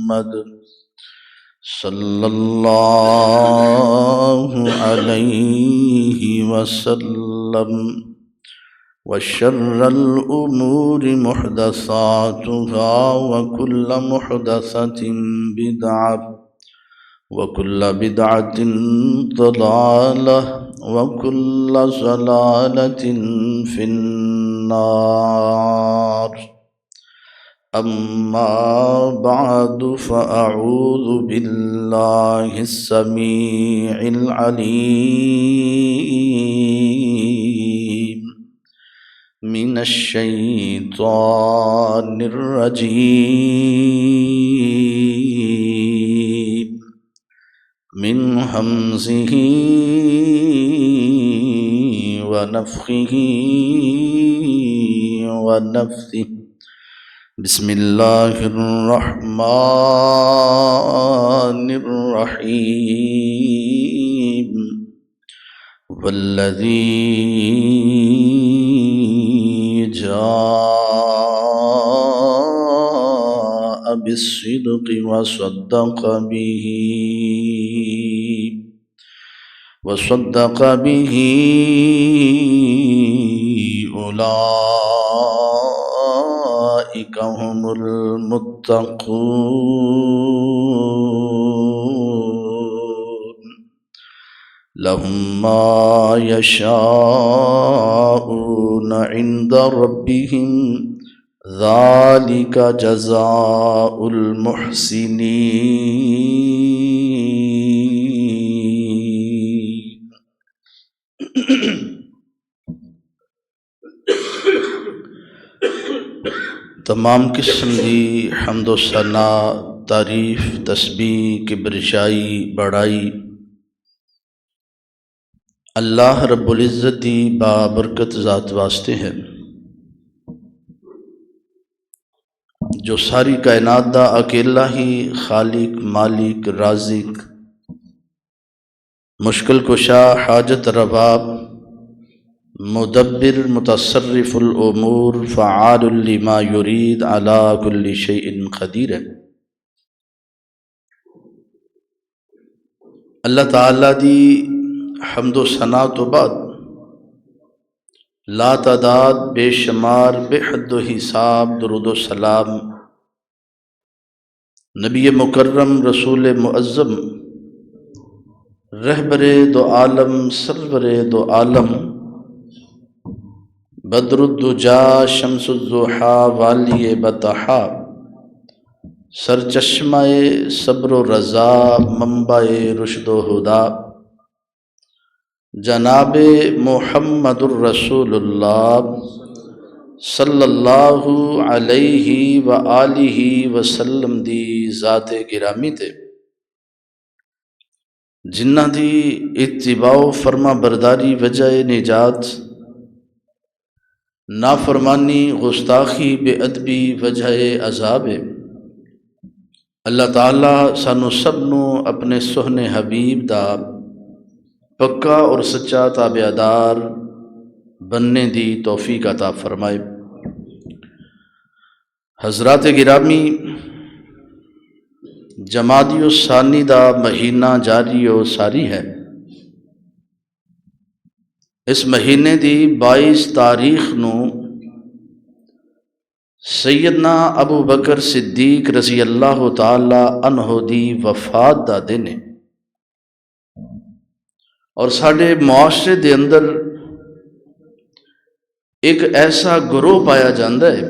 محمد صلی اللہ علیہ وسلم وشر الأمور محدثاتها وكل محدثة بدعة وكل بدعة ضلالة وكل ضلالة في النار أما بعد فأعوذ بالله السميع العليم من الشيطان الرجيم من همزه ونفخه ونفثه بسم الله الرحمن الرحيم والذي جاء بالصدق وصدق به أولئك هم المتقون لهم ما يشاءون عند ربهم ذلك جزاء المحسنين تمام قسم دی حمد و ثنا تعریف تسبیح کبرشائی بڑائی اللہ رب العزت دی بابرکت ذات واسطے ہے جو ساری کائنات دا اکیلا ہی خالق مالک رازق مشکل کشا حاجت رباب مدبر متصرف الامور فعال لما يريد على كل شيء قدیر ہے۔ اللہ تعالیٰ دی حمد و ثنا تو بعد لا تعداد بے شمار بے حد و حساب درود و سلام نبی مکرم رسول معظم رہبر دو عالم سرور دو عالم بدر الدجا شمس الضحا والی بطحا سر چشمہ صبر و رضا منبع رشد و ہدا جناب محمد الرسول اللہ صلی اللہ علیہ وآلہ وسلم دی ذات گرامی تے جنہ دی اتباع و فرما برداری وجہ نجات نافرمانی گستاخی بے ادبی وجہ عذاب اللہ تعالیٰ سانو سب نو اپنے سہنے حبیب دا پکا اور سچا تابعدار بننے دی توفیق عطا فرمائے۔ حضرات گرامی، جمادی الثانی دا مہینہ جاری و ساری ہے۔ اس مہینے دی 22 تاریخ نو سیدنا ابو بکر صدیق رضی اللہ تعالی عنہ دی وفات دا دن ہے، اور ساڑھے معاشرے دے اندر ایک ایسا گروہ پایا جاندہ ہے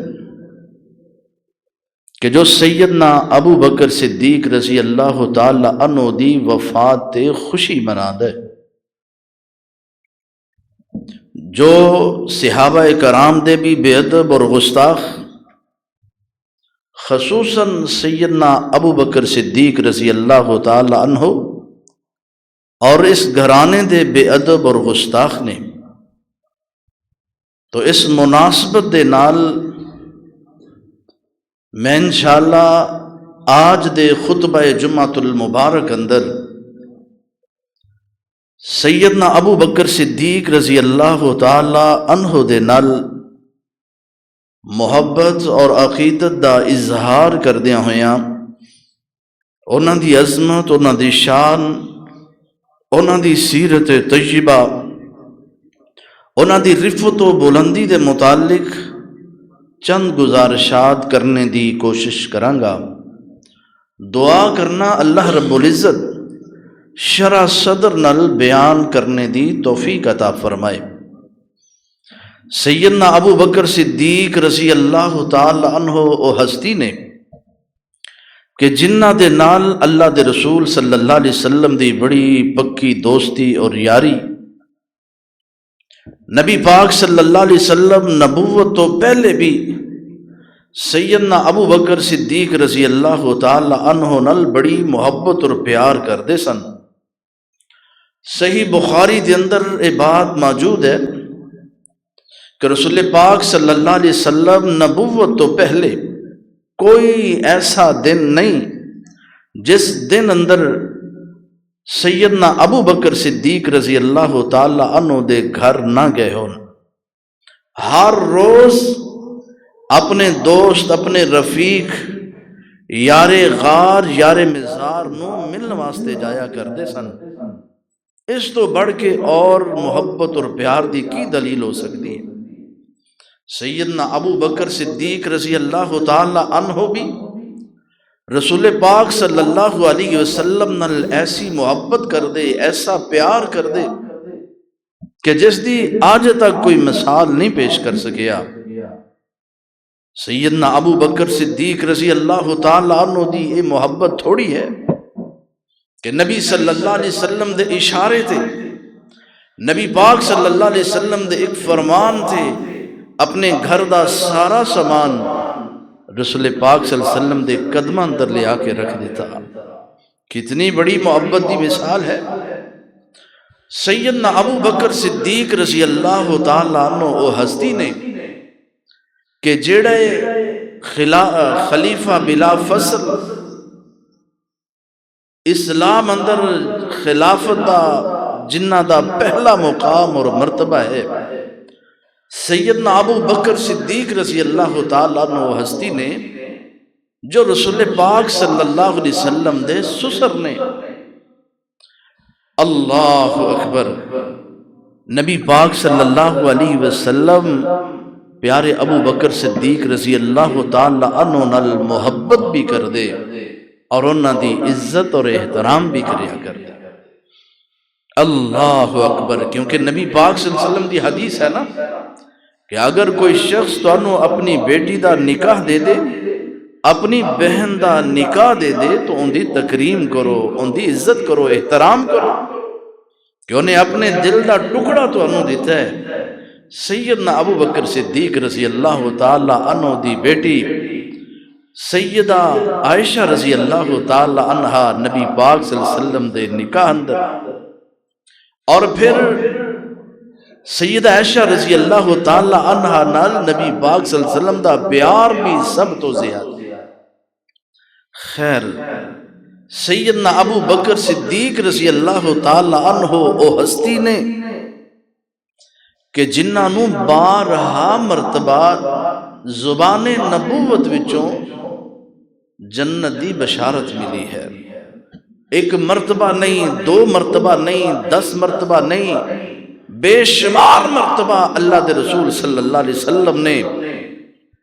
کہ جو سیدنا ابو بکر صدیق رضی اللہ تعالی عنہ دی وفات تے خوشی مناندہ ہے، جو صحابہ کرام دے بھی بے ادب اور گستاخ خصوصاً سیدنا ابو بکر صدیق رضی اللہ تعالی عنہ اور اس گھرانے دے بے ادب اور گستاخ نے تو اس مناسبت دے نال میں انشاءاللہ آج دے خطبہ جمعۃ المبارک اندر سیدنا ابو بکر صدیق رضی اللہ تعالی عنہ دے نال محبت اور عقیدت دا اظہار کردیاں ہویاں انہاں دی عظمت، انہاں دی شان، انہاں دی سیرت طیبہ، انہاں دی رفت و بلندی دے متعلق چند گزارشات کرنے دی کوشش کرانگا۔ دعا کرنا اللہ رب العزت شرح صدر نل بیان کرنے دی توفیق عطا فرمائے۔ سیدنا ابو بکر صدیق رضی اللہ تعالی عنہ او ہستی نے کہ جنہ دے نال اللہ دے رسول صلی اللہ علیہ وسلم دی بڑی پکی دوستی اور یاری، نبی پاک صلی اللہ علیہ وسلم نبوت تو پہلے بھی سیدنا ابو بکر صدیق رضی اللہ تعالی عنہ نال بڑی محبت اور پیار کردے سن۔ صحیح بخاری دے اندر یہ بات موجود ہے کہ رسول پاک صلی اللہ علیہ وسلم نبوت تو پہلے کوئی ایسا دن نہیں جس دن اندر سیدنا ابو بکر صدیق رضی اللہ تعالی عنہ دے گھر نہ گئے ہون۔ ہر روز اپنے دوست، اپنے رفیق، یار غار، یار مزار نو ملن واسطے جایا کردے سن۔ اس تو بڑھ کے اور محبت اور پیار دی کی دلیل ہو سکتی ہے؟ سیدنا ابو بکر صدیق رضی اللہ تعالی عنہ بھی رسول پاک صلی اللہ علیہ وسلم نال ایسی محبت کر دے، ایسا پیار کر دے کہ جس دی آج تک کوئی مثال نہیں پیش کر سکیا۔ سیدنا ابو بکر صدیق رضی اللہ تعالی عنہ دی یہ محبت تھوڑی ہے کہ نبی صلی اللہ علیہ وسلم دے اشارے تھے، نبی پاک صلی اللہ علیہ وسلم دے ایک فرمان تھے، اپنے گھر دا سارا سامان رسول پاک صلی اللہ علیہ وسلم دے قدمہ اندر لے آ کے رکھ دیتا۔ کتنی بڑی محبت دی مثال ہے۔ سیدنا ابو بکر صدیق رضی اللہ تعالیٰ عنہ او ہستی نے کہ جڑے خلیفہ بلا فصل اسلام اندر خلافت دا جنہ دا پہلا مقام اور مرتبہ ہے، سیدنا ابو بکر صدیق رضی اللہ تعالیٰ عنہ ہستی نے جو رسول پاک صلی اللہ علیہ وسلم دے سسر نے، اللہ اکبر، نبی پاک صلی اللہ علیہ وسلم پیارے ابو بکر صدیق رضی اللہ تعالیٰ عنہ نال محبت بھی کر دے اور انہاں دی عزت اور احترام بھی کریا کر دے۔ اللہ اکبر، کیونکہ نبی پاک صلی اللہ علیہ وسلم دی حدیث ہے نا کہ اگر کوئی شخص تانوں اپنی بیٹی دا نکاح دے دے، اپنی بہن دا نکاح دے دے تو ان دی تکریم کرو، ان دی عزت کرو، احترام کرو، کہ انہیں اپنے دل دا ٹکڑا تو انہوں دیتا ہے۔ سیدنا ابو بکر صدیق رضی اللہ تعالی عنہ دی بیٹی سیدہ عائشہ رضی اللہ تعالی عنہ نبی پاک صلی اللہ علیہ وسلم دے نکاح اندر، اور پھر سیدہ عائشہ رضی اللہ تعالی عنہ نال نبی پاک صلی اللہ علیہ وسلم دا پیار بھی سب تو زیادہ۔ خیر، سیدنا ابو بکر صدیق رضی اللہ تعالی عنہ او ہستی نے کہ جنہاں نو بارہا مرتبہ زبان نبوت وچوں جنت دی بشارت ملی ہے۔ ایک مرتبہ نہیں، دو مرتبہ نہیں، 10 مرتبہ نہیں، بے شمار مرتبہ اللہ دے رسول صلی اللہ علیہ وسلم نے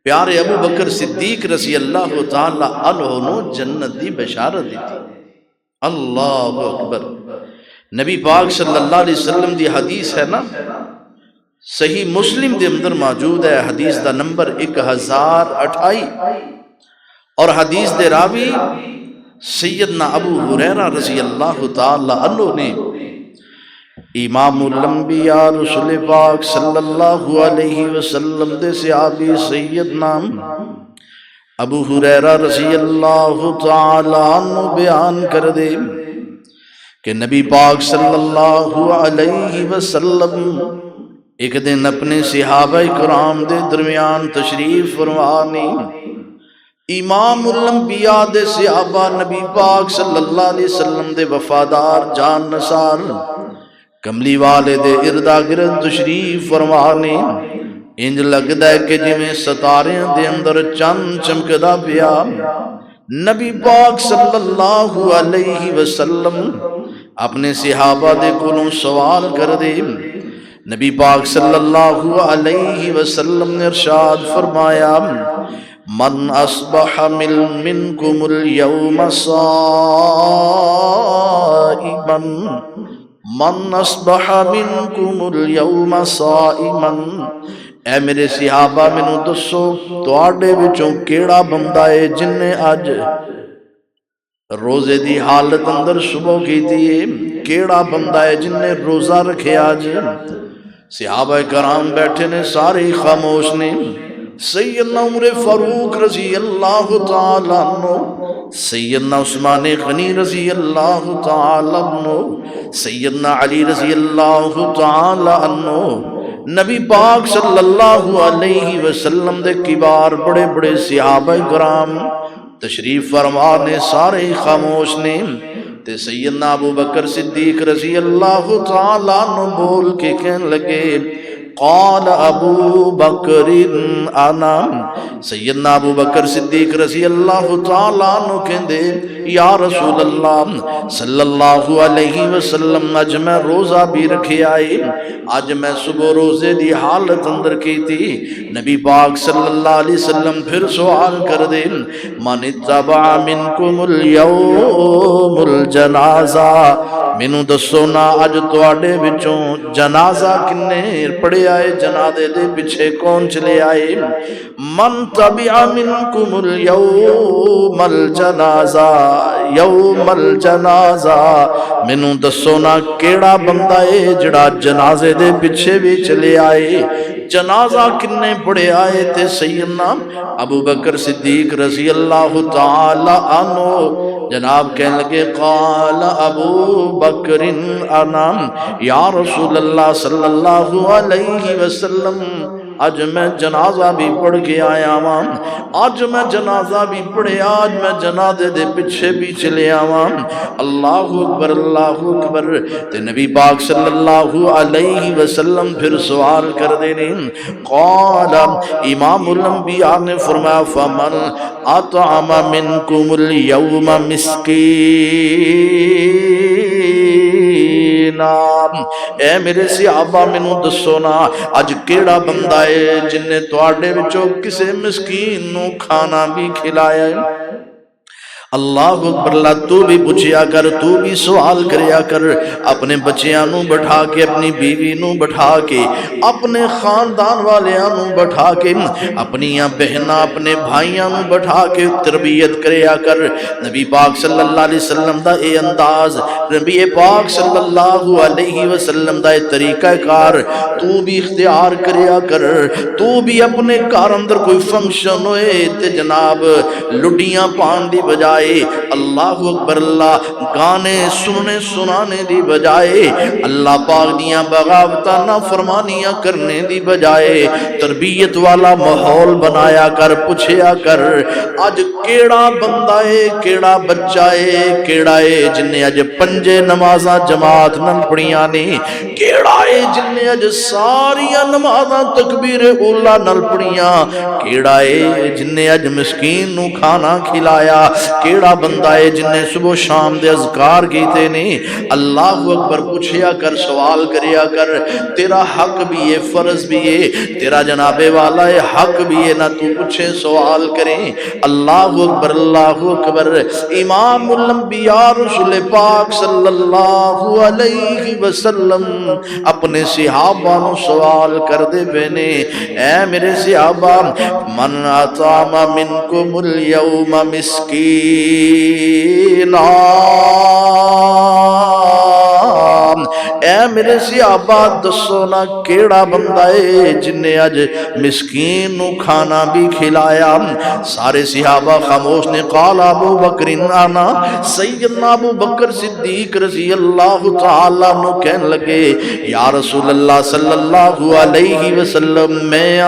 پیارے ابو بکر صدیق رضی اللہ تعالی عنہ نو جنت دی بشارت دی تھی۔ اللہ اکبر، نبی پاک صلی اللہ علیہ وسلم دی حدیث ہے نا، صحیح مسلم دے اندر موجود ہے، حدیث دا نمبر 1028، اور حدیث دے راوی سیدنا ابو ہریرہ رضی اللہ تعالی عنہ نے امام الانبیاء رسول پاک صلی اللہ علیہ وسلم دے صحابی سیدنا ابو ہریرہ رضی اللہ تعالی عنہ بیان کر دے کہ نبی پاک صلی اللہ علیہ وسلم ایک دن اپنے صحابہ کرام دے درمیان تشریف فرمانی، امام الانبیاء دے صحابہ نبی پاک صلی اللہ علیہ وسلم دے وفادار جان نثار کملی والے دے اردا گرد تشریف فرمانے، انج لگدا ہے کہ جویں ستاریاں دے اندر چند چمکدا پیا، نبی پاک صلی اللہ علیہ وسلم اپنے صحابہ دے کولوں سوال کر دے. نبی پاک صلی اللہ علیہ وسلم نے ارشاد فرمایا من اصبح منکم اليوم صائما من اصبح منکم اليوم صائما. اے میرے صحابہ مینوں دسو تواڈے وچوں کیڑا بندہ ہے جن نے اج روزے دی حالت اندر صبح کیتی ہے؟ کیڑا بندہ ہے جن نے روزہ رکھیا اج؟ صحابہ کرام بیٹھے نے سارے خاموش نے. سیدنا عمر فاروق رضی اللہ تعالیٰ عنہ، سیدنا عثمان غنی رضی اللہ تعالیٰ عنہ، سیدنا علی رضی اللہ تعالیٰ عنہ، نبی پاک صلی اللہ علیہ وسلم دے کبار بڑے بڑے صحابہ کرام تشریف فرما نے سارے خاموش نے. تے سیدنا ابو بکر صدیق رضی اللہ تعالیٰ عنہ بول کے کہنے لگے قال ابو بکر انا. سیدنا ابو بکر صدیق رضی اللہ تعالیٰ عنہ کہندے یا رسول اللہ صلی اللہ علیہ وسلم اج میں روزہ بھی رکھے آئے، اج میں صبح روزے دی حالت اندر کی تھی. نبی پاک صلی اللہ علیہ وسلم پھر سوال کر دے من اتبع منکم اليوم الجنازہ. مینوں دسو نا اج تواڈے وچوں جنازہ کنے پڑھے آئے؟ جنازے دے پیچھے کون چلے آئے؟ من تبع منکم اليوم الجنازہ یوم الجنازہ. مینوں دسو نا کیڑا بندہ ہے جڑا جنازے دے پیچھے بھی چلے آئے؟ جنازہ کنے پڑھے آئے تے سیدنا ابو بکر صدیق رضی اللہ تعالی عنہ جناب کہنے لگے قال ابو بکر انا یا رسول اللہ صلی اللہ علیہ وسلم آج میں جنازہ بھی پڑھ کے آیا ہوں، آج میں جنازہ بھی پڑھے، آج میں جنازے دے پیچھے بھی چلے آیا. اللہ اکبر اللہ اکبر. تے نبی پاک صلی اللہ علیہ وسلم پھر سوال کر دے رہے قال امام الانبیاء نے فرمایا فمن اطعم منکم اليوم مسکینا. اے میرے صحابہ مینوں دسو نا اج کیڑا بندہ ہے جن نے تواڈے وچوں کسے مسکین نو کھانا بھی کھلایا ہے؟ اللہ اکبر. اللہ تو بھی پوچھیا کر، تو بھی سوال کریا کر، اپنے بچیاں نو بٹھا کے، اپنی بیوی نو بٹھا کے، اپنے خاندان والیاں نو بٹھا کے، اپنیاں بہناں اپنے بھائیاں نو بٹھا کے تربیت کریا کر. نبی پاک صلی اللہ علیہ وسلم دا اے انداز، نبی پاک صلی اللہ علیہ وسلم دا اے طریقہ کار تو بھی اختیار کریا کر. تو بھی اپنے گھر اندر کوئی فنکشن ہوئے تے جناب لڈیاں پان دی بجائے اللہ اکبر اللہ گانے سننے سنانے دی بجائے، اللہ پاک دیاں بغاوتاں نافرمانیاں کرنے دی بجائے تربیت والا ماحول بنایا کر. پوچھیا کر اج کیڑا بندہ ہے، کیڑا بچہ ہے، کیڑا ہے جن نے اج پنجے نمازاں جماعت نال پڑھیاں نے؟ کیڑا ہے جن نے اج ساریاں نمازاں تکبیر اولا نال پڑھیاں؟ کیڑا ہے جن نے اج مسکین نو کھانا کھلایا؟ کیڑا بندہ ہے جن نے صبح شام دے اذکار کیتے نے؟ اللہ اکبر. پوچھیا کر، سوال کریا کر. تیرا حق بھی ہے، فرض بھی ہے، تیرا جناب والا ہے حق بھی ہے، نہ تو پوچھے سوال کریں. اللہ اکبر اللہ اکبر. امام الانبیاء رسول پاک صلی اللہ علیہ وسلم اپنے صحابہ نو سوال کر دے پینے اے میرے صحابہ من اطعم منکم اليوم مسکین. اے میرے صحابہ دسو نا کیڑا بندہ ہے جن نے اج مسکین نو کھانا بھی کھلایا؟ سارے صحابہ خاموش نے. قال ابو بکر انا. سیدنا ابو بکر صدیق رضی اللہ تعالیٰ عنہ کہنے لگے یا رسول اللہ صلی اللہ علیہ وسلم میں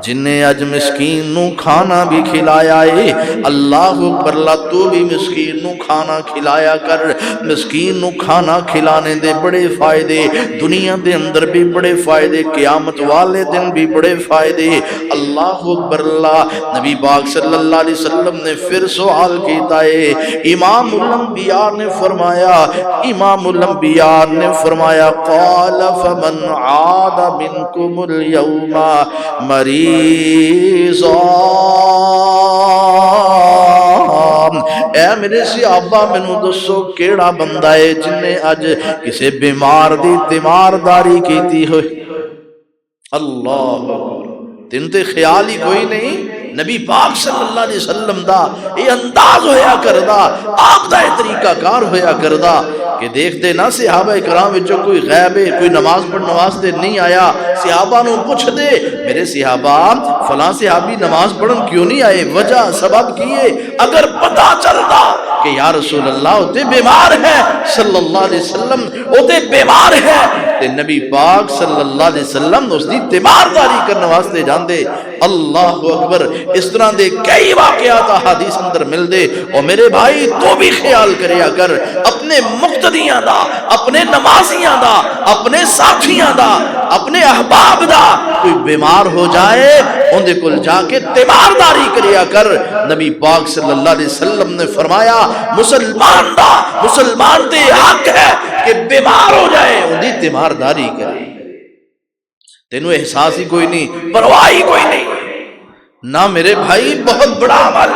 جن نے اج مسکین نو کھانا بھی کھلایا ہے. اللہ اکبر. اللہ تو بھی مسکین نو کھانا کھلایا کر. مسکین نو کھانا کھلانے دے بڑے فائدے، دنیا دے اندر بھی بڑے فائدے، قیامت والے دن بھی بڑے فائدے۔ اللہ اکبر اللہ۔ نبی پاک صلی اللہ علیہ وسلم نے پھر سوال کیتا ہے۔ امام الانبیاء نے فرمایا، امام الانبیاء نے فرمایا قال فمن عاد منکم اليوم مریضا، اے میرے صحابہ مینوں دسو کیڑا بندہ ہے جن نے اج کسے بیمار دی تیمارداری کیتی ہوئے؟ اللہ تین تے خیال ہی کوئی نہیں، نبی پاک صلی اللہ علیہ وسلم دا یہ انداز ہویا کردا، آپ دا یہ طریقہ کار ہویا کردا کہ دیکھتے نا صحابہ کرام وچوں کوئی غیب ہے، کوئی نماز پڑھنے واسطے نہیں آیا، صحابہ نو پوچھ دے میرے صحابہ فلاں صحابی نماز پڑھن کیوں نہیں آئے، وجہ سبب کیے، اگر پتہ چلتا کہ یا رسول اللہ ہوتے بیمار ہے صلی اللہ علیہ وسلم ہوتے بیمار ہے تے نبی پاک صلی اللہ علیہ وسلم اس دی تیمارداری کرنے واسطے جاندے۔ اللہ اکبر۔ اس طرح دے کئی واقعات حدیث اندر مل دے، اور میرے بھائی تو بھی خیال کریا کر اپنے مقتدیاں دا، اپنے نمازیاں دا، اپنے ساتھیاں دا، اپنے احباب دا کوئی بیمار ہو جائے ان دے کل جا کے تیمارداری کریا کر۔ نبی پاک صلی اللہ علیہ وسلم نے فرمایا مسلمان دا، مسلمان دے حق ہے کہ بیمار ہو جائے ان دی تیمارداری کرے۔ تینوں احساس ہی کوئی نہیں، پرواہ ہی کوئی نہیں نہ میرے بھائی، بہت بڑا عمل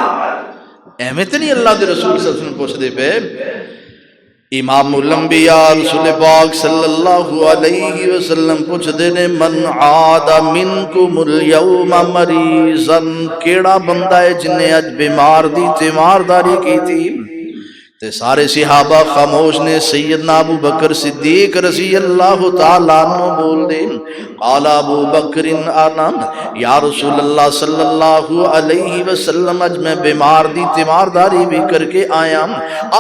احمد نہیں اللہ دے رسول صلی اللہ علیہ وسلم پوچھ دے پہ۔ امام الانبیاء رسول پاک صلی اللہ علیہ وسلم پوچھ دے نے من عاد منکم اليوم مریضا، کیڑا بندہ ہے جن نے اج بیمار دی تیمارداری کی تھی؟ تے سارے صحابہ خاموش نے۔ سیدنا ابو بکر صدیق رضی اللہ تعالیٰ عنہ بول دے قال ابو بکر انا یا رسول اللہ صلی اللہ علیہ وسلم اج میں بیمار دی تیمارداری بھی کر کے آیا،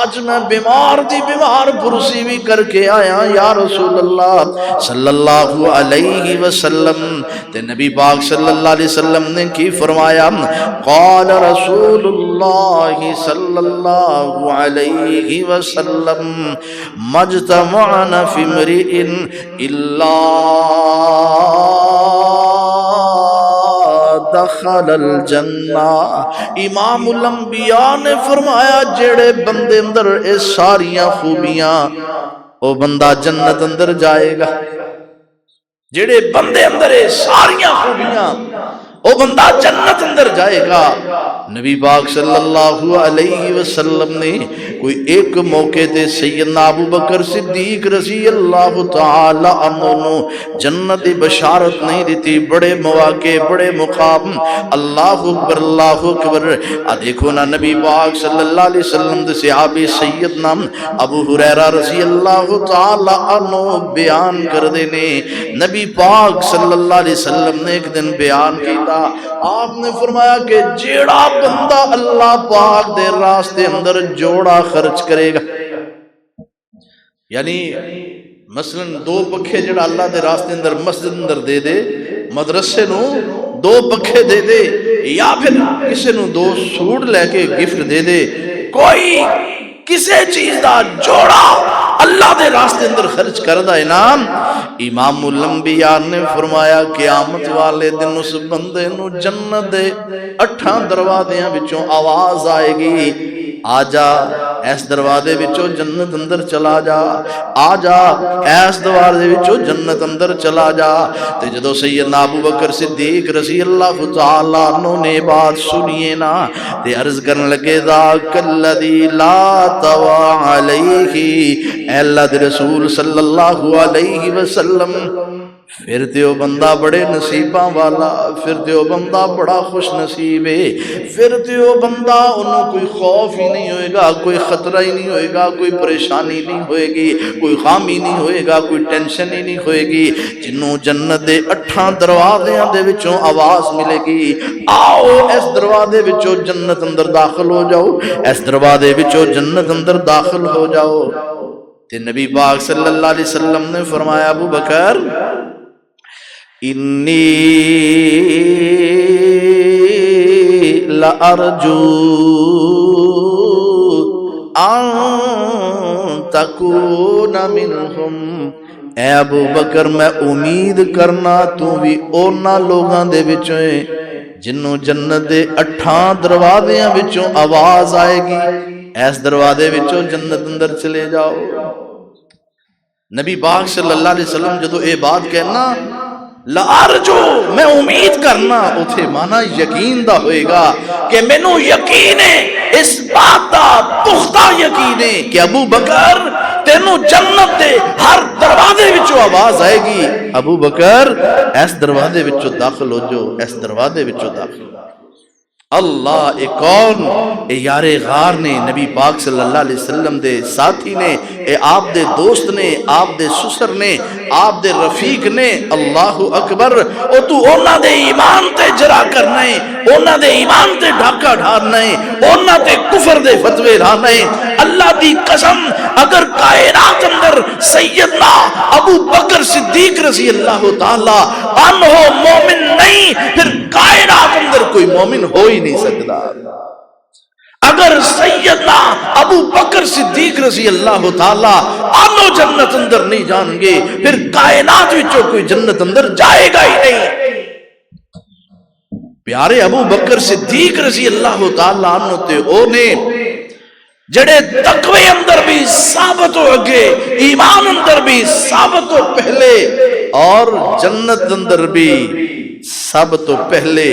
آج میں بیمار دی بیمار پرسی بھی کر کے آیا یا رسول اللہ صلی اللہ علیہ وسلم۔ تے نبی پاک صلی اللہ علیہ وسلم نے کی فرمایا قال رسول اللہ صلی اللہ علیہ وسلم مجتمعنا فی امرئ الا دخل الجنہ۔ امام الانبیاء نے فرمایا جڑے بندے اندر اے ساریاں خوبیاں او بندہ جنت اندر جائے گا، جڑے بندے اندر اے ساریاں خوبیاں او بندہ جنت اندر جائے گا۔ نبی پاک صلی اللہ علیہ وسلم نے کوئی ایک موقع تے سیدنا ابو بکر صدیق رضی اللہ تعالی عنہ جنت بشارت نہیں دیتی، بڑے مواقع بڑے مقام۔ اللہ اکبر اللہ اکبر۔ دیکھو نا نبی پاک صلی اللہ علیہ وسلم دے صحابی سیدنا ابو ہریرہ رضی اللہ تعالی عنہ بیان کر دینے، نبی پاک صلی اللہ علیہ وسلم نے ایک دن بیان کیتا، آپ نے فرمایا کہ جیڑا بندہ اللہ پاک دے راستے اندر جوڑا خرچ کرے گا، یعنی مثلا دو پکھے جڑا اللہ دے راستے اندر مسجد اندر دے دے، مدرسے نو دو پکھے دے دے، یا پھر کسے نو دو سوٹ لے کے گفٹ دے دے، کوئی کسے چیز دا جوڑا اللہ دے راستے اندر خرچ کردہ انعام، امام الانبیاء نے فرمایا قیامت والے دن اس بندے نو جنت دے 8 دروازیاں وچوں آواز آئے گی، آجا ایس دروازے وچوں جنت اندر چلا جا، آجا ایس دروازے وچوں جنت اندر چلا جا۔ تے جدو سیدنا ابو بکر صدیق رضی اللہ تعالیٰ عنہ نے بات سنیے نا تے عرض کرنے لگے ذاک الذی لا توا علیہ، اے اللہ دے رسول صلی اللہ علیہ وسلم پھر دیو بندہ بڑے نصیباں والا، پھر دیو بندہ بڑا خوش نصیب ہے، پھر دیو بندہ انہوں کوئی خوف ہی نہیں ہوئے گا، کوئی خطرہ ہی نہیں ہوئے گا، کوئی پریشانی نہیں ہوئے گی، کوئی خامی نہیں ہوئے گا، کوئی ٹینشن ہی نہیں ہوئے گی، جنہوں جنت دے 8 دروازیاں دے وچوں آواز ملے گی، آؤ اس دروازے وچوں جنت اندر داخل ہو جاؤ، اس دروازے وچوں جنت اندر داخل ہو جاؤ۔ تے نبی پاک صلی اللہ علیہ وسلم نے فرمایا ابو بکر انی لارجو ان تکون منہم اے ابو بکر میں امید کرنا تو بھی اونا لوگاں دے وچوں ہے جنوں جنت دے 8 دروازیاں وچوں آواز آئے گی ایس دروازے وچوں جنت اندر چلے جاؤ۔ نبی پاک صلی اللہ علیہ وسلم جدو اے بات کہنا لارجو میں امید کرنا اتھے مانا یقین دا ہوئے گا کہ مینوں یقین ہے اس بات دا پختہ یقین ہے کہ ابو بکر تینوں جنت دے ہر دروازے وچوں آواز آئے گی ابو بکر اس دروازے وچوں داخل ہو جو اس دروازے وچوں داخل ہو۔ اللہ اے کون اے یار غار نے نبی پاک صلی اللہ علیہ وسلم دے ساتھی نے اے آپ دے دوست نے آپ دے سسر نے آپ دے رفیق نے اللہ اکبر او تو اونا دے ایمان تے جرا کرنے اونا دے ایمان تے ڈھاکہ ڈھارنے اونا تے کفر دے فتوے لانے اللہ دی قسم اگر کائنات اندر سیدنا ابو بکر صدیق رضی اللہ تعالی عنہ مومن نہیں پھر کائنات اندر کوئی مومن ہو ہی نہیں سکتا۔ اگر سیدنا ابو بکر صدیق رضی اللہ تعالی عنہ جنت اندر نہیں جان گے پھر کائنات وچوں کوئی جنت اندر جائے گا ہی نہیں۔ پیارے ابو بکر صدیق رضی اللہ تعالی عنہ تے اونے جڑے تقوی اندر بھی ثابت ہو گئے ایمان اندر بھی ثابت ہو پہلے اور جنت اندر بھی سب تو پہلے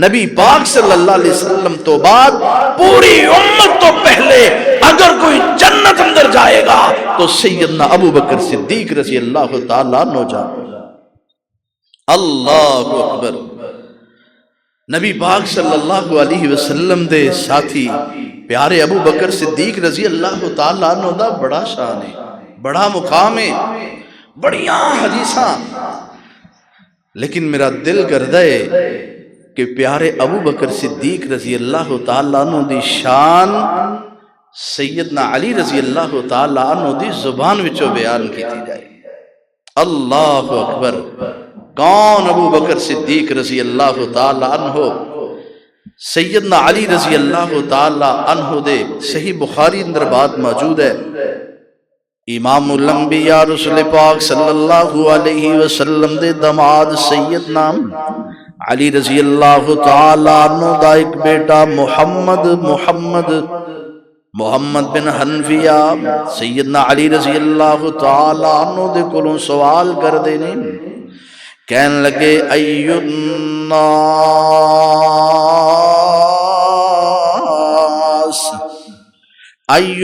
نبی پاک صلی اللہ علیہ وسلم تو بعد پوری امت تو پہلے اگر کوئی جنت اندر جائے گا تو سیدنا ابو بکر صدیق رضی اللہ تعالیٰ عنہ جائے گا۔ اللہ اکبر۔ نبی پاک صلی اللہ علیہ وسلم دے ساتھی پیارے ابو بکر صدیق رضی اللہ تعالیٰ عنہ دا بڑا شان ہے بڑا مقام ہے بڑیاں حدیثاں لیکن میرا دل کردہ ہے کہ پیارے ابو بکر صدیق رضی اللہ تعالیٰ عنہ دی شان سیدنا علی رضی اللہ تعالیٰ عنہ دی زبان وچوں بیان کی تھی جائے۔ اللہ اکبر۔ کون ابو بکر صدیق رضی اللہ تعالیٰ عنہ؟ سیدنا علی رضی اللہ تعالیٰ عنہ دے صحیح بخاری اندر بات موجود ہے امام الانبیاء رسول پاک صلی اللہ علیہ وسلم دے داماد سیدنا علی رضی اللہ تعالیٰ عنہ دا ایک بیٹا محمد بن حنفیہ سیدنا علی رضی اللہ تعالیٰ عنہ دے کلوں سوال کر دینے کہنے لگے ایُّ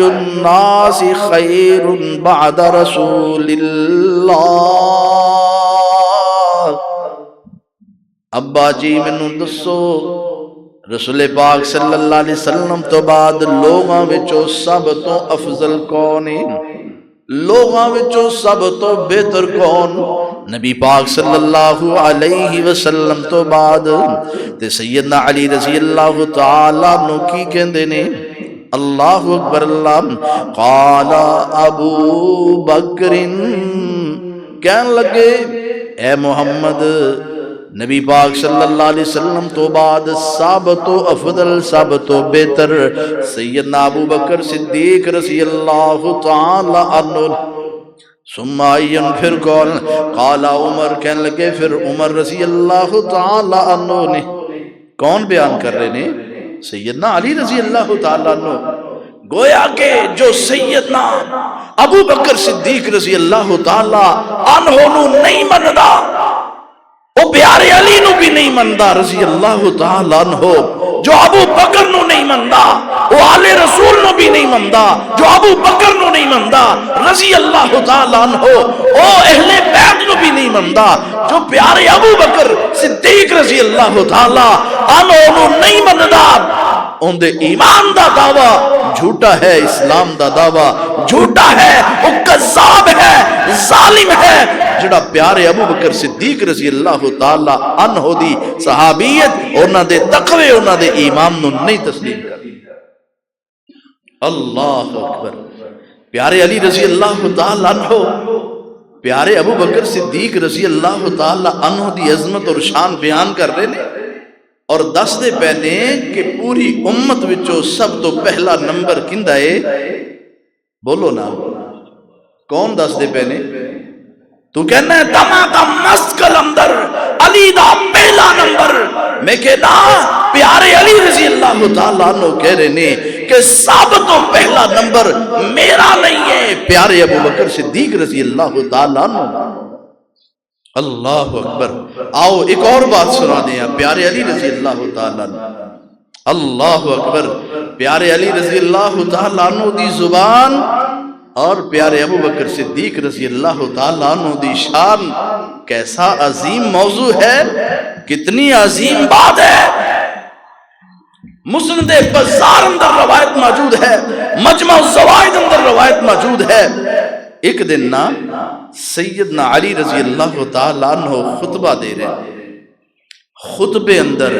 الناس خیر بعد رسول اللہ۔ ابا جی منوں دسو رسول پاک صلی اللہ علیہ وسلم تو بعد لوگاں وچوں سب تو افضل کون ہے لوگاں وچوں سب تو بہتر کون؟ نبی پاک صلی اللہ علیہ وسلم تو بعد تے سیدنا علی رضی اللہ تعالیٰ عنہ کی کہندے نے اللہ اکبر اللہ قال ابو بکر کہنے لگے اے محمد نبی پاک صلی اللہ علیہ وسلم تو بعد سب تو افضل سب تو بہتر سیدنا ابو بکر صدیق رضی اللہ تعالی عنہ ثم آئین پھر قال عمر کہنے لگے پھر عمر رضی اللہ تعالی عنہ نے کون بیان کر رہے نے سیدنا علی رضی اللہ تعالی عنہ گویا کہ جو سیدنا ابو بکر صدیق رضی اللہ تعالی عنہ نو نہیں مندا وہ پیارے علی نو بھی نہیں مندا رضی اللہ تعالی عنہ جو ابو بکر نو نہیں مندا وہ آل رسول نو بھی نہیں مندا جو ابو بکر نو نہیں مندا رضی اللہ تعالی عنہ او اہل بیت نو بھی نہیں مندا جو پیارے ابو بکر صدیق رضی اللہ تعالی عنہ نو نہیں مندا ان دے ایمان دا دعویٰ جھوٹا ہے اسلام دا دعویٰ جھوٹا ہے وہ کذاب ہے ظالم ہے جڑا پیارے ابو بکر صدیق رضی اللہ تعالی عنہ دی صحابیت انہاں دے تقوی انہاں دے ایمان نو نہیں تسلیم کر اللہ اکبر پیارے علی رضی اللہ تعالی عنہ پیارے ابو بکر صدیق رضی اللہ تعالی عنہ دی عظمت اور شان بیان کر رہے نے اور دس دے پہنے کہ پوری امت وچوں سب تو پہلا نمبر کندہ ہے بولو نا کون دس دے پہنے تو کہنا ہے دما دا مسکل اندر علی دا پہلا نمبر، میں کہنا پیارے علی رضی اللہ تعالیٰ عنہ کہہ رہے نے کہ سب تو پہلا نمبر میرا نہیں ہے، پیارے ابو بکر صدیق رضی اللہ تعالیٰ عنہ۔ اللہ اکبر۔ آؤ ایک اور بات سنا دیں، پیارے علی رضی اللہ تعالیٰ عنہ، اللہ اکبر، پیارے علی رضی اللہ تعالیٰ عنہ دی زبان اور پیارے ابو بکر صدیق رضی اللہ تعالیٰ عنہ دی شان کیسا عظیم موضوع ہے، کتنی عظیم بات ہے۔ مسند بزار اندر روایت موجود ہے، مجمع الزوائد اندر روایت موجود ہے۔ ایک دن نا سیدنا علی رضی اللہ تعالیٰ عنہ خطبہ دے رہے، خطبے اندر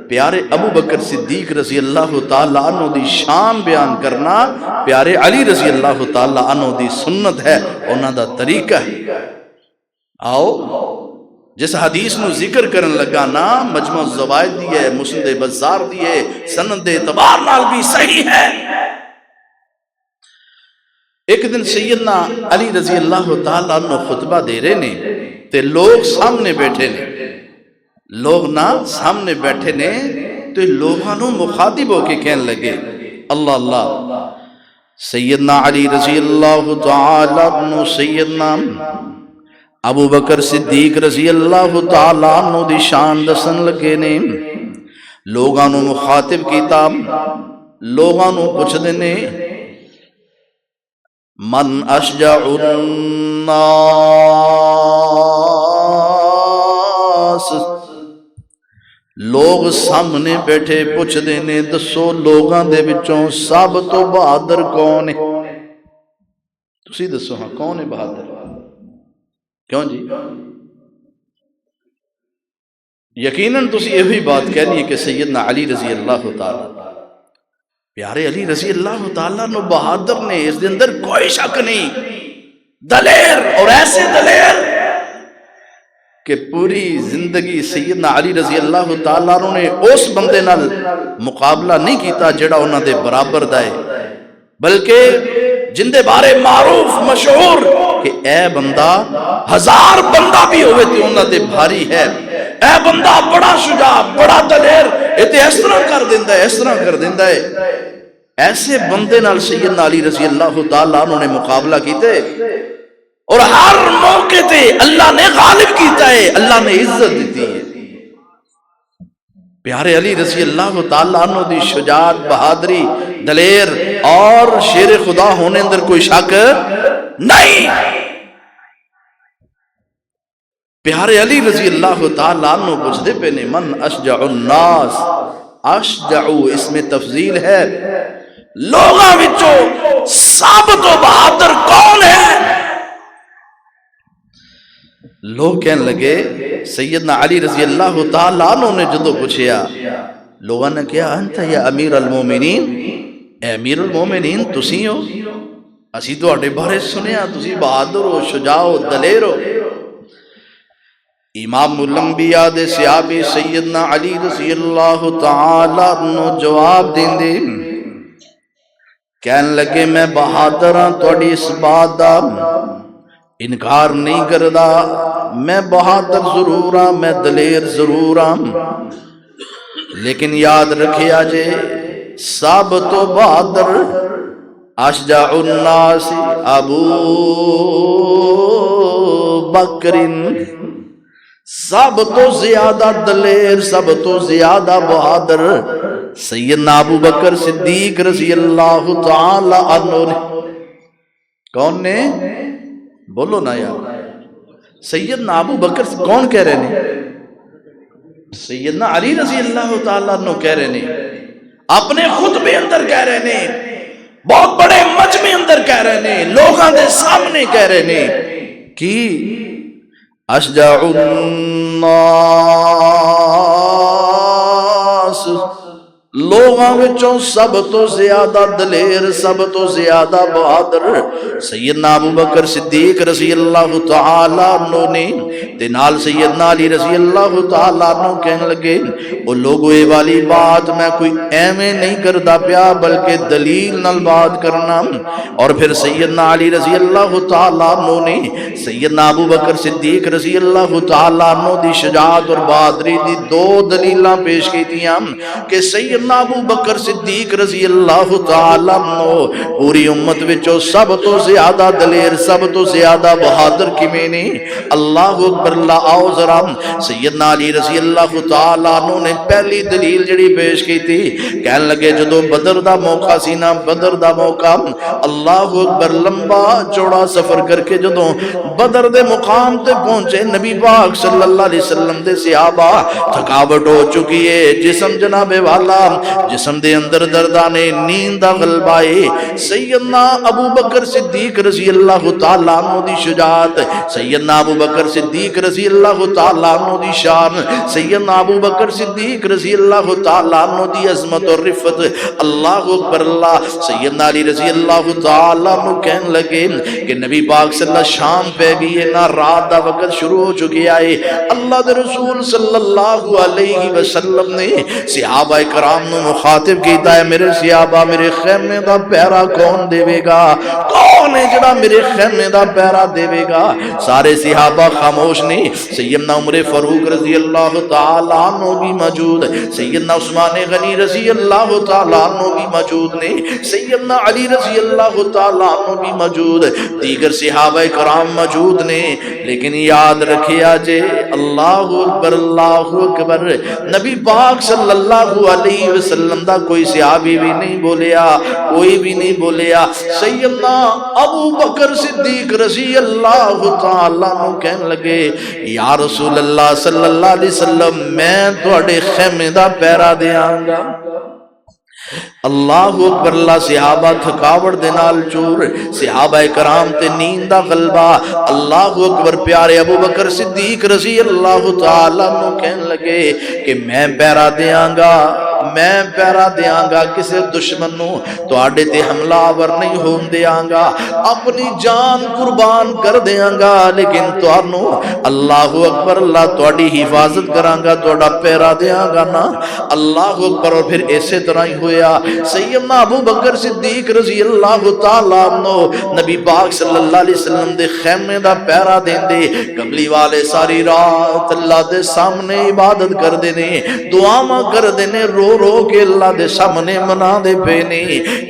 پیارے ابو بکر صدیق رضی اللہ تعالیٰ عنہ دی شان بیان کرنا پیارے علی رضی اللہ تعالیٰ عنہ دی سنت ہے، انہاں دا طریقہ ہے۔ آؤ جس حدیث نو ذکر کرن لگا نا مجمع الزوائد دی ہے، مسند بزار دی ہے، سند اعتبار نال بھی صحیح ہے۔ ایک دن سیدنا علی رضی اللہ تعالیٰ عنہ خطبہ دے رہے نے تے لوگ سامنے بیٹھے نے، لوگ نا سامنے بیٹھے نے تو لوگاں نو مخاطب ہو کے کہنے لگے اللہ اللہ، سیدنا علی رضی اللہ تعالیٰ عنہ سیدنا ابو بکر صدیق رضی اللہ تعالیٰ عنہ دی شان دسن لگے نے، لوگاں نو مخاطب کیتا، لوگاں نو پوچھ دینے من اشجع الناس، لوگ سامنے بیٹھے پوچھ دینے دسو لوگاں دے بچوں سب تو بہادر کون ہے؟ تسی دسو ہاں کون ہے بہادر؟ کیوں جی؟ یقیناً تسی یہی بات کہنی ہے کہ سیدنا علی رضی اللہ تعالیٰ، پیارے علی رضی اللہ تعالیٰ نو بہادر نے، اس دے اندر کوئی شک نہیں، دلیر، اور ایسے دلیر کہ پوری زندگی سیدنا علی رضی اللہ تعالیٰ نے اس بندے نال مقابلہ نہیں کیتا جڑا انہاں دے برابر دائے، بلکہ جن دے بارے معروف مشہور کہ اے بندہ ہزار بندہ بھی ہوئے تے انہاں دے بھاری ہے، اے بندہ بڑا شجاع بڑا دلیر، اے تے اس طرح کر دیندہ ہے، اس طرح کر دیندہ ہے۔ ایسے بندے نال سیدنا علی رضی اللہ تعالیٰ عنہ نے مقابلہ کیتے اور ہر موقع تے اللہ نے غالب کیتا ہے، اللہ نے عزت دیتی ہے۔ پیارے علی رضی اللہ تعالیٰ عنہ دی شجاعت، بہادری، دلیر اور شیر خدا ہونے اندر کوئی شک نہیں۔ پیارے علی رضی اللہ تعالیٰ عنہ پوچھتے پہ نے من اشجع الناس، اشجعو اس میں تفضیل ہے، لوگاں وچوں سب تو بہادر کون ہے؟ لوگ کہنے لگے سیدنا علی رضی اللہ تعالیٰ عنہ نے جدو پوچھیا، لوگوں نے کہا انت یا امیر المومنین، اے امیر المومنین تسی ہو، اسی تو اٹھے بارے سنیا تسی بہادر ہو، شجاع ہو، دلیر ہو۔ امام الانبیاء دے صحابی سیدنا علی رضی اللہ تعالیٰ عنہ جواب دیں دے، کہنے لگے میں بہادر ہاں، توڑی اس بات دا انکار نہیں کردا، میں بہادر ضرور ہاں، میں دلیر ضرور ہاں، لیکن یاد رکھیا جے سب تو بہادر اشجع الناس ابو بکر، سب تو زیادہ دلیر، سب تو زیادہ بہادر سیدنا ابو بکر صدیق رضی اللہ تعالی عنہ نے۔ کون نے؟ بولو نا یار، سیدنا ابو بکر کون کہہ رہے ہیں؟ سیدنا علی رضی اللہ تعالیٰ عنہ کہہ رہے ہیں، اپنے خطبے اندر کہہ رہے ہیں، بہت بڑے مجمع اندر کہہ رہے ہیں، لوگاں دے سامنے کہہ رہے ہیں کہ اشجع الناس، لوگاں وچوں سب تو زیادہ دلیر سب تو زیادہ بہادر سیدنا ابو بکر صدیق رضی اللہ تعالی عنہ نے تے نال سیدنا علی رضی اللہ تعالی عنہ کہنے لگے وہ لوگوں اے والی بات میں کوئی ایویں نہیں کردا پیا بلکہ دلیل نال بات کرنا. اور پھر سیدنا علی رضی اللہ تعالی عنہ نے سیدنا ابو بکر صدیق رضی اللہ تعالی عنہ دی شجاعت اور بہادری دی دو دلیلاں پیش کیتیاں کہ سیدنا ابو بکر صدیق رضی اللہ تعالی عنہ پوری امت وچوں سب تو زیادہ دلیر سب تو زیادہ بہادر کیویں نے. اللہ اکبر. اللہ آؤ ذرا سیدنا علی رضی اللہ تعالی عنہ نے پہلی دلیل جڑی پیش کی تھی کہنے لگے جدوں بدر دا موقع سی نا بدر دا موقع اللہ اکبر لمبا چوڑا سفر کر کے جدوں بدر دے مقام تے پہنچے نبی پاک صلی اللہ علیہ وسلم دے صحابہ تھکاوٹ ہو چکی ہے جسم جناب والا جسم دے اندر دردانے نیند دا غلبہ ہے. سیدنا ابو بکر صدیق رضی اللہ تعالی عنہ دی شجاعت سیدنا ابو بکر صدیق رضی اللہ تعالی عنہ دی شان سیدنا ابو بکر صدیق رضی اللہ تعالی عنہ دی عظمت اور رفت اللہ اکبر. اللہ سیدنا علی رضی اللہ تعالی عنہ کہنے لگے کہ نبی پاک صلی اللہ شام پہ گئی ہے نا رات دا وقت شروع ہو چکی ہے. اللہ دے رسول صلی اللہ علیہ وسلم نے صحابہ کرام نو مخاطب کیتا ہے میرے صحابہ میرے خیمے دا پہرا کون دے گا کون ہے جڑا میرے خیمے دا پہرا دے گا. سارے صحابہ خاموش نے. سیدنا عمر فاروق رضی اللہ تعالی عنہ بھی موجود سیدنا عثمان غنی رضی اللہ تعالی عنہ بھی موجود نے سیدنا علی رضی اللہ تعالی عنہ بھی موجود دیگر صحابہ کرام موجود نے. لیکن یاد رکھیا جے اللہ اکبر اللہ اکبر نبی پاک صلی اللہ علیہ وسلم دا کوئی صحابی بھی نہیں بولیا کوئی بھی نہیں بولیا. سیدنا ابو بکر صدیق رضی اللہ تعالیٰ عنہ کہنے لگے یا رسول اللہ صلی اللہ علیہ وسلم میں تواڈے خیمے دا پہرا دیاں گا. اللہ اکبر. اللہ صحابہ تھکاوٹ دے نال چور صحابہ کرام تے نیند دا غلبہ اللہ اکبر. پیارے ابو بکر صدیق رضی اللہ تعالی عنہ کہنے لگے کہ میں پہرا دیاں گا میں پہرا دیاں گا کسے دشمن نو تواڈے تے حملہ آور نہیں ہون دیاں گا اپنی جان قربان کر دیاں گا لیکن تانوں اللہ اکبر اللہ تواڈی حفاظت کراں گا تواڈا پہرا دیاں گا نا. اللہ اکبر. اور پھر اسی طرح ہی ہویا. سیدنا ابو بکر صدیق رضی اللہ تعالی عنہ نبی پاک صلی اللہ علیہ وسلم دے خیمے دا پہرا دیندے کملی والے ساری رات اللہ دے سامنے عبادت کر دینے دعاواں کر دینے رو رو کے اللہ دے سامنے منا دے پینے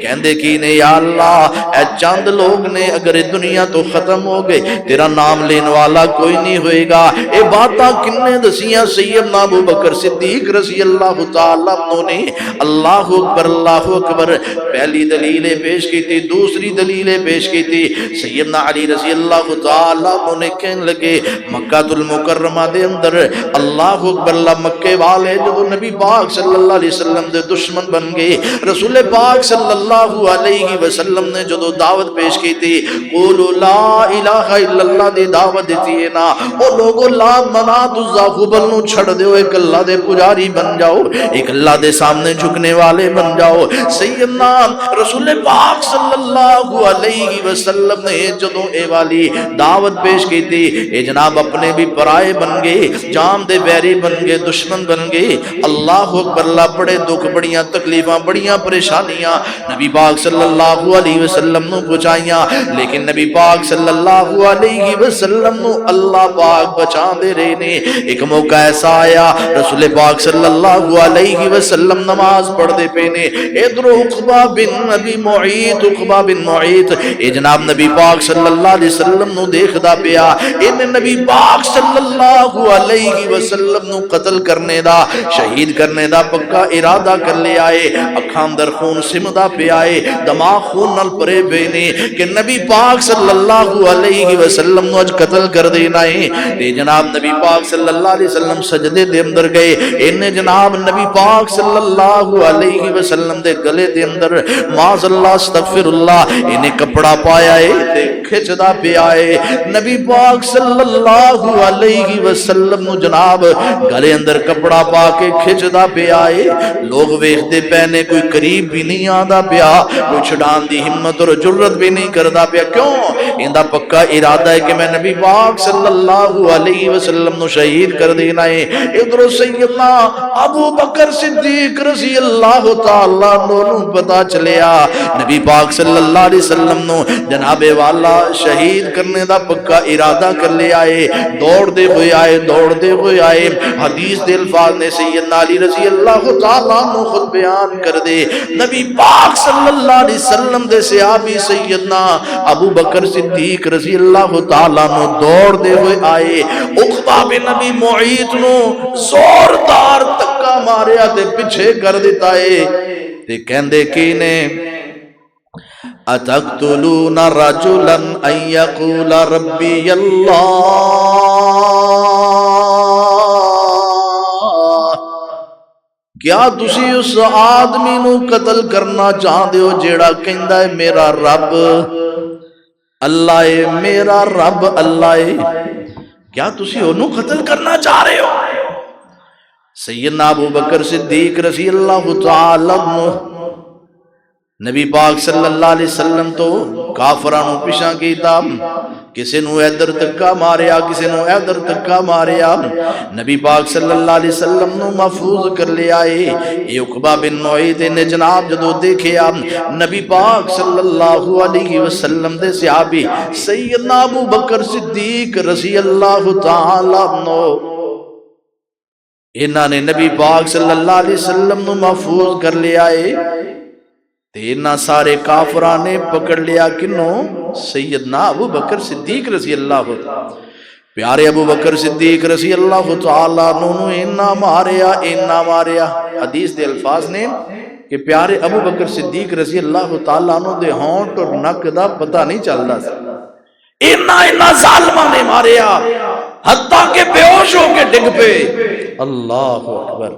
کہندے کی نے یا اللہ اے چند لوگ نے اگر دنیا تو ختم ہو گئے تیرا نام لین والا کوئی نہیں ہوئے گا. اے باتاں کنے دسیاں سیدنا ابو بکر صدیق رضی اللہ تعالی عنہ نے. اللہ اکبر اللہ اکبر. پہلی دلیل پیش کی تھی دوسری دلیل پیش کی تھی سیدنا علی رضی اللہ تعالی عنہ نے کہنے لگے مکہ المکرمہ دے اندر اللہ اکبر اللہ مکے والے جو نبی پاک صلی اللہ علیہ وسلم دے دشمن بن گئے رسول پاک صلی اللہ علیہ وسلم نے جو دعوت پیش کی تھی قولوا لا الہ الا اللہ دی دعوت دیتی ہے نا وہ لوگوں لا منات الزاخبل نو چھڑ دیو ایک اللہ دے پجاری بن جاؤ ایک اللہ دے سامنے جھکنے والے بن جاؤ. سیدنا رسول پاک صلی اللہ علیہ وسلم نے جدوں اے والی دعوت پیش کی تھی اے جناب اپنے بھی پرائے بن گئے جام دے بیری بن گئے دشمن بن گئے. اللہ اکبر. اللہ بڑے دکھ بڑیاں تکلیفاں بڑیاں پریشانیاں نبی پاک صلی اللہ علیہ وسلم نو پہنچائیاں لیکن نبی پاک صلی اللہ علیہ وسلم نو اللہ پاک بچا دے رہے نے. ایک موقع ایسا آیا رسول پاک صلی اللہ علیہ وسلم نماز پڑھ دے پینے ادھر عقبہ بن نبی معیط عقبہ بن معیط اے جناب نبی پاک صلی اللہ علیہ وسلم نو دیکھدا پیا ان نبی پاک صلی اللہ علیہ وسلم نو قتل کرنے دا شہید کرنے دا پکا ارادہ کر لے آئے. اکھاں اندر خون سمدا پیا ہے دماغ خون نال پرے بینے کہ نبی پاک صلی اللہ علیہ وسلم نو اج قتل کر دینا ہے. تے جناب نبی پاک صلی اللہ علیہ وسلم سجدے دے اندر گئے ان جناب نبی پاک صلی اللہ علیہ وسلم دے گلے دے اندر معاذ اللہ استغفر اللہ انہیں کپڑا پایا ہے تے کھچدا پیا ہے۔ نبی پاک صلی اللہ علیہ وسلم نو جناب گلے اندر کپڑا پا کے کھچدا پیا ہے، لوگ ویکھدے پے نے، کوئی قریب بھی نہیں آندا پیا، کوئی چھڈان دی ہمت اور جرت بھی نہیں کردا پیا۔ کیوں؟ ایندا پکا ارادہ ہے کہ میں نبی پاک صلی اللہ علیہ وسلم نو شہید کر دینا ہے۔ ادھر سیدنا ابو بکر صدیق رضی اللہ تعالیٰ عنہ پتا چلیا نبی پاک صلی اللہ علیہ وسلم نو جناب والا شہید کرنے دا پکا ارادہ کر لے آئے، دوڑ دے ہوئے آئے۔ حدیث دے الفاظ نے سیدنا علی رضی اللہ تعالیٰ عنہ خود بیان کر دے، نبی پاک صلی اللہ علیہ وسلم دے صحابی سیدنا ابو بکر صدیق رضی اللہ تعالیٰ عنہ دوڑ دے ہوئے آئے، عقبہ بن نبی معیط نو زوردار تکا ماریا تے پیچھے کر دیتا ہے تے کہندے کی نے اتقتلون رجلا ان یقول ربی اللہ، کیا تسی اس آدمی نو قتل کرنا چاہتے ہو جیڑا کہندا ہے میرا رب اللہ ہے، میرا رب اللہ ہے؟ کیا تسی انہوں قتل کرنا چاہ رہے ہو؟ سیدنا ابو بکر صدیق رضی اللہ تعالیٰ عنہ نبی پاک صلی اللہ علیہ وسلم تو کافرانو پیشاں کیتا، کسی نو ادھر تکا ماریا، کسی نو ادھر تکا ماریا، نبی پاک صلی اللہ علیہ وسلم نو محفوظ کر لیا ہے۔ یہ عقبہ بن معیط نے جناب جدو دیکھیا نبی پاک صلی اللہ علیہ وسلم دے صحابی سیدنا ابو بکر صدیق رضی اللہ تعالیٰ عنہ انہاں نے نبی پاک صلی اللہ علیہ وسلم نو محفوظ کر لیا ہے، تینا سارے کافران نے پکڑ لیا کنوں؟ سیدنا ابو بکر صدیق رضی اللہ تعالیٰ، پیارے ابو بکر صدیق رضی اللہ تعالیٰ عنہ اینا ماریا۔ حدیث دے الفاظ نے کہ پیارے ابو بکر صدیق رضی اللہ تعالیٰ عنہ دے ہونٹ اور نک دا پتہ نہیں چل رہا سا، اینا ظالمہ نے ماریا حتیٰ کہ بے ہوش ہو کے ڈگ پہ۔ اللہ اکبر۔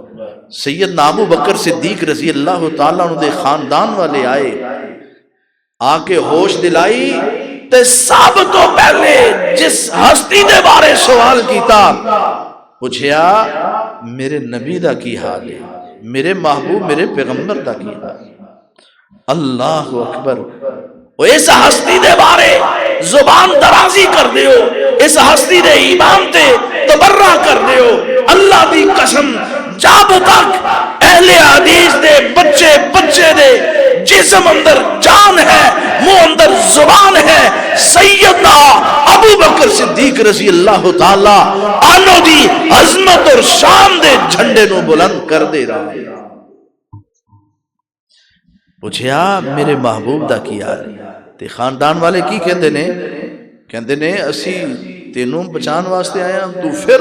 سیدنا ابو بکر صدیق رضی اللہ تعالیٰ عنہ دے خاندان والے آئے، آکے ہوش دلائی تے سب تو پہلے جس ہستی دے بارے سوال کیتا پوچھیا میرے نبی دا کی حال ہے، میرے محبوب میرے پیغمبر دا کی حال ہے۔ اللہ اکبر۔ وہ اس ہستی دے بارے زبان درازی کر دیو، اس ہستی دے ایمان تے تبرہ کر دیو، اللہ دی قسم جب تک اہل حدیث دے بچے دے جسم اندر جان ہے، منہ اندر زبان ہے، سیدنا ابو بکر صدیق رضی اللہ تعالیٰ عنہ دی عظمت اور شان دے جھنڈے نو بلند کر دے رہا ہے۔ پوچھیا میرے محبوب دا کی حال ہے؟ تے خاندان والے کی کہندے نے اسی تینوں بچان واسطے آیا، تو پھر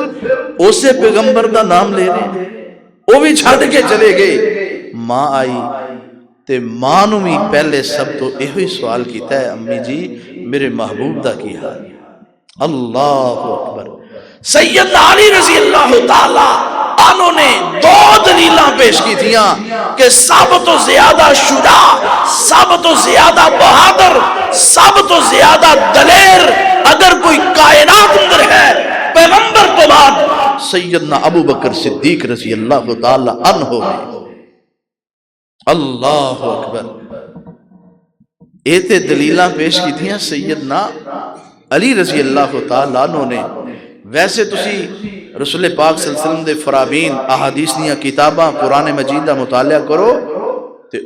اسے پیغمبر دا نام لے رہے، وہ بھی چھڑ کے چلے گئے۔ ماں آئی تے ماں نو بھی پہلے سب تو ایہی سوال کیتا ہے، امی جی میرے محبوب دا کی حال ہے؟ اللہ اکبر۔ سیدنا علی رضی اللہ تعالیٰ عنہ نے دو دلیلاں پیش کی تھیاں کہ سب تو زیادہ شجاع، سب تو زیادہ بہادر، سب تو زیادہ دلیر اگر کوئی کائنات اندر ہے پیغمبر تو بعد سیدنا ابو بکر صدیق رضی اللہ تعالی عنہ ہے۔ اللہ اکبر۔ ایتے دلیلاں پیش کی تھیاں سیدنا علی رضی اللہ تعالی عنہ نے۔ ویسے تسی رسول پاک صلی اللہ علیہ وسلم دے فرابین احادیث دیاں کتاباں قرآن مجید دا مطالعہ کرو تے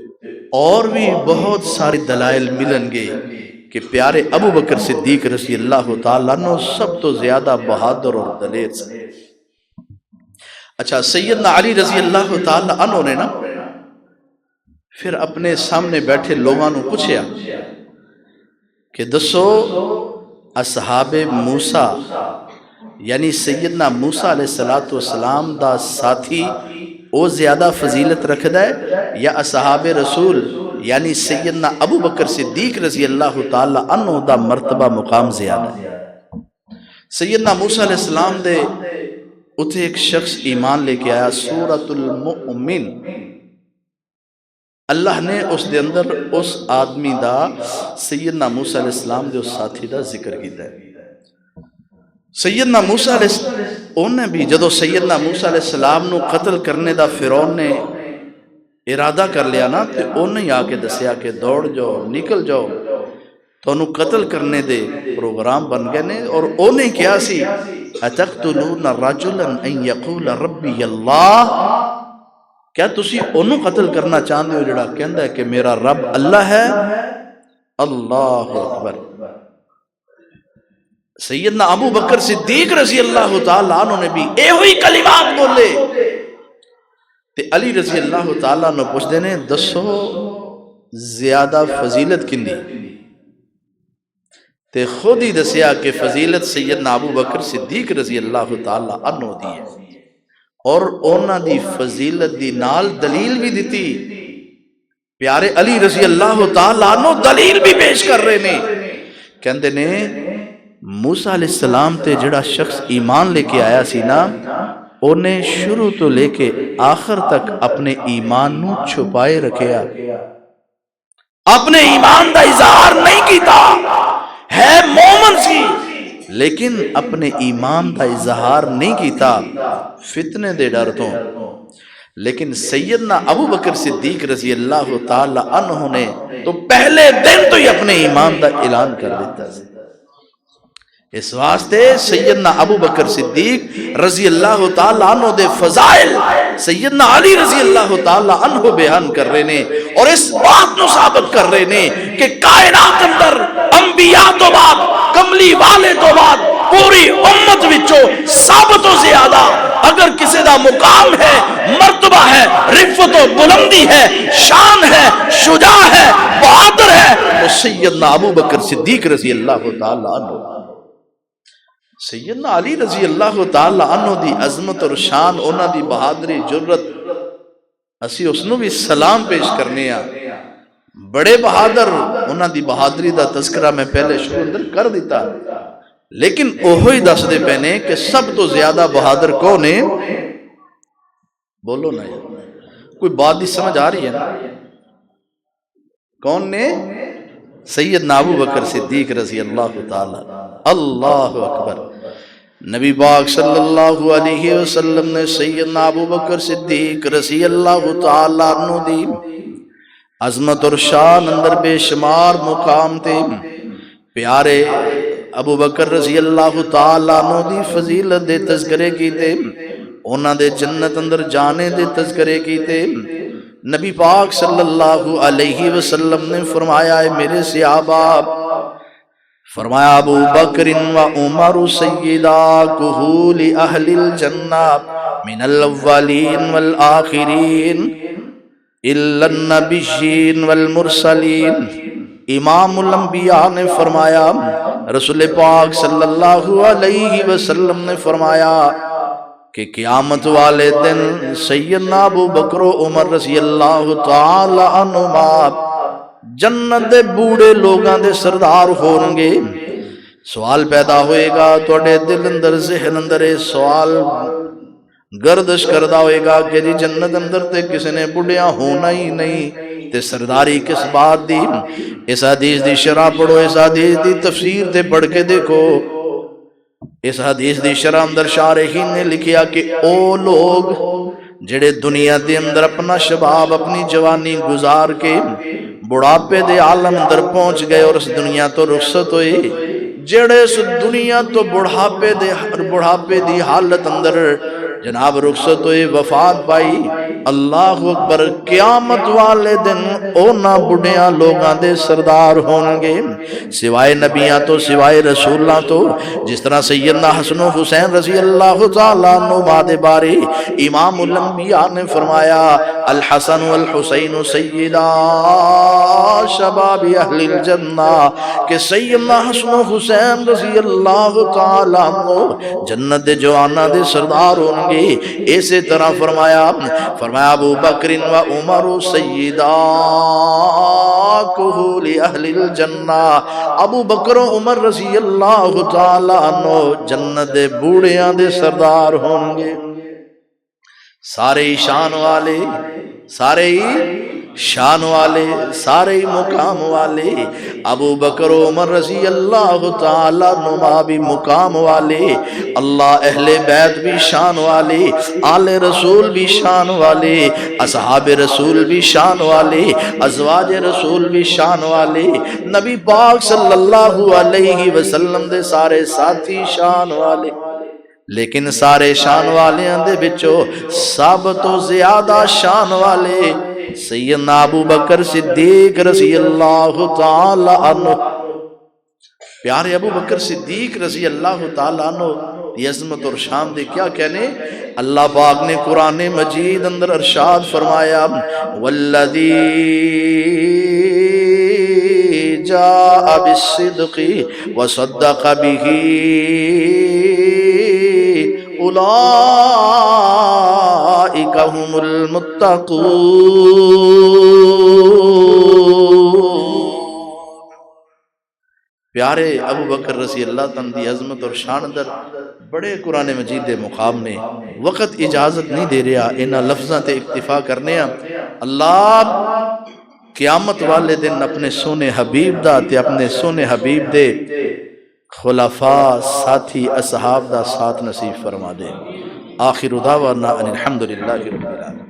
اور بھی بہت ساری دلائل ملن گے کہ پیارے ابو بکر صدیق رضی اللہ تعالیٰ عنہ سب تو زیادہ بہادر اور دلیر سے۔ اچھا سیدنا علی رضی اللہ تعالیٰ عنہ نے نا پھر اپنے سامنے بیٹھے لوگوں نے پوچھیا کہ دسو اصحاب موسیٰ یعنی سیدنا موسیٰ علیہ السلام دا ساتھی او زیادہ فضیلت رکھدا ہے یا اصحاب رسول یعنی سیدنا ابو بکر صدیق رضی اللہ تعالی عنہ دا مرتبہ مقام زیادہ ہے؟ سیدنا موسیٰ علیہ السلام دے اتھے ایک شخص ایمان لے کے آیا، سورۃ المؤمن اللہ نے اس دے اندر اس آدمی دا سیدنا موسیٰ علیہ السلام جو ساتھی دا ذکر کیتا ہے۔ سیدنا موسیٰ علیہ السلام انہیں بھی جدو سیدنا موسیٰ علیہ السلام نو قتل کرنے دا فرعون نے ارادہ کر لیا نا، تو انہیں آ کے دسیا کہ دوڑ جاؤ، نکل جاؤ، تو انہوں قتل کرنے دے پروگرام بن گئے نے۔ اور انہیں کیا سی اتقتلون رجلا ان یقول ربی اللہ، کیا تسی انہوں قتل کرنا چاہتے ہو جڑا کہندا ہے کہ میرا رب اللہ ہے؟ اللہ اکبر۔ سیدنا ابو بکر صدیق رضی اللہ تعالیٰ عنہ نے بھی اے ہوئی کلمات بولے تے علی رضی اللہ تعالیٰ عنہ پوچھ دینے دسو زیادہ فضیلت کندی، تے خود ہی دسیا کہ فضیلت سیدنا ابو بکر صدیق رضی اللہ تعالیٰ عنہ دی ہے، اور اونا دی فضیلت دی نال دلیل بھی دیتی۔ پیارے علی رضی اللہ تعالیٰ عنہ دلیل بھی پیش کر رہے نے، کہندے نے موسیٰ علیہ السلام تے جڑا شخص ایمان لے کے آیا سی نا، انہیں شروع تو لے کے آخر تک اپنے ایمان نو چھپائے رکھیا، اپنے ایمان دا اظہار نہیں کیتا، ہے مومن سی لیکن اپنے ایمان دا اظہار نہیں کیتا فتنے دے ڈر تو۔ لیکن سیدنا ابو بکر صدیق رضی اللہ تعالی عنہ نے تو پہلے دن تو ہی اپنے ایمان دا اعلان کر دیتا سی۔ اس واسطے سیدنا ابو بکر صدیق رضی اللہ تعالیٰ عنہ دے فضائل سیدنا علی رضی اللہ تعالیٰ عنہ بیان کر رہے نے، اور اس بات نو ثابت کر رہے نے کہ کائنات اندر انبیاء تو بعد، کملی والے تو بعد، پوری امت وچوں سب تو زیادہ اگر کسی دا مقام ہے، مرتبہ ہے، رفت و بلندی ہے، شان ہے، شجاع ہے، بہادر ہے، تو سیدنا ابو بکر صدیق رضی اللہ تعالیٰ عنہ۔ سیدنا علی رضی اللہ تعالی عنہ دی عظمت اور شان، انہاں دی بہادری، جرت، اسی اس نو بھی سلام پیش کرنے آ، بڑے بہادر، انہاں دی بہادری دا تذکرہ میں پہلے شروع اندر کر دیتا، لیکن اوہی دس دے پہنے کہ سب تو زیادہ بہادر کون ہے؟ بولو نا یار، کوئی بات دی سمجھ آ رہی ہے نا؟ کون نے؟ سیدنا ابو بکر صدیق رضی اللہ تعالی۔ اللہ اکبر۔ نبی پاک صلی اللہ علیہ وسلم نے سیدنا ابو بکر صدیق رضی اللہ تعالی عنہ دی عظمت اور شان اندر بے شمار مقام تے پیارے ابو بکر رضی اللہ تعالی عنہ دی فضیلت دے تذکرے کیتے، انہاں دے جنت اندر جانے دے تذکرے کیتے۔ نبی پاک صلی اللہ علیہ وسلم نے فرمایا ہے میرے صحابہ، فرمایا ابو بکر و عمر سیدا کہول اہل الجنہ من الاولین والآخرین الا النبیین والمرسلین۔ امام الانبیاء نے فرمایا، رسول پاک صلی اللہ علیہ وسلم نے فرمایا کہ قیامت والے دن سیدنا ابو بکر و عمر رضی اللہ تعالی عنہما جنت دے بوڑے لوگاں دے سردار ہونگے۔ سوال پیدا ہوئے گا توڑے دل اندر، ذہن اندر سوال گردش کردہ ہوئے گا کہ جی جنت اندر تے کسی نے بڑھیاں ہونا ہی نہیں تے سرداری کس بات دی؟ اس حدیث دی شرح پڑھو، اس حدیث دی تفسیر تے پڑھ کے دیکھو۔ اس حدیث دی شرح اندر شارحین نے لکھیا کہ او لوگ جڑے دنیا دے اندر اپنا شباب، اپنی جوانی گزار کے بڑھاپے دے عالم اندر پہنچ گئے اور اس دنیا تو رخصت ہوئے، جڑے اس دنیا تو بڑھاپے دی حالت اندر جناب رخصت ہوئے، وفات پائی، اللہ اکبر، قیامت والے دن اونا بڑھیاں لوگاں دے سردار ہونگے، سوائے نبیاں تو، سوائے رسولاں تو، جس طرح سیدنا حسن و حسین رضی اللہ تعالیٰ عنہما دے بارے امام الانبیاء نے فرمایا الحسن والحسین سیدہ شباب اہل الجنہ، کہ سیدنا حسن و حسین رضی اللہ تعالیٰ عنہ جنت دے جوانہ دے سردار ہونگے۔ اسی طرح فرمایا ابو بکر و عمر سیدہ کہول اہل الجنہ، ابو بکر و عمر رضی اللہ تعالی عنہ جنت دے بوڑھیاں دے سردار ہوں گے۔ سارے شان والے، سارے شان والے، سارے مقام والے، ابو بکر عمر رضی اللہ تعالیٰ نما بھی مقام والے، اللہ اہل بیت بھی شان والے، آل رسول بھی شان والے، اصحاب رسول بھی شان والے، ازواج رسول بھی شان والے، نبی پاک صلی اللہ علیہ وسلم دے سارے ساتھی شان والے، لیکن سارے شان والے دے بچو سب تو زیادہ شان والے سیدنا ابو بکر صدیق رضی اللہ تعالی عنہ۔ پیارے ابو بکر صدیق رضی اللہ تعالی عنہ یہ عظمت اور شان دے کیا کہنے، اللہ پاک نے قرآن مجید اندر ارشاد فرمایا والذی جاء بالصدق وصدق به اولئک هم المتقون۔ پیارے ابو بکر رضی اللہ تعالیٰ دی عظمت اور شان در بڑے قرآن مجید دے مقام نے وقت اجازت نہیں دے رہا انہاں لفظاں تے اکتفا کرنے ہیں۔ اللہ قیامت والے دن اپنے سونے حبیب دا تے اپنے سونے حبیب دے خلفاء ساتھی اصحاب دا ساتھ نصیب فرما دے۔ آخر دعوانا ان الحمدللہ رب العالمین۔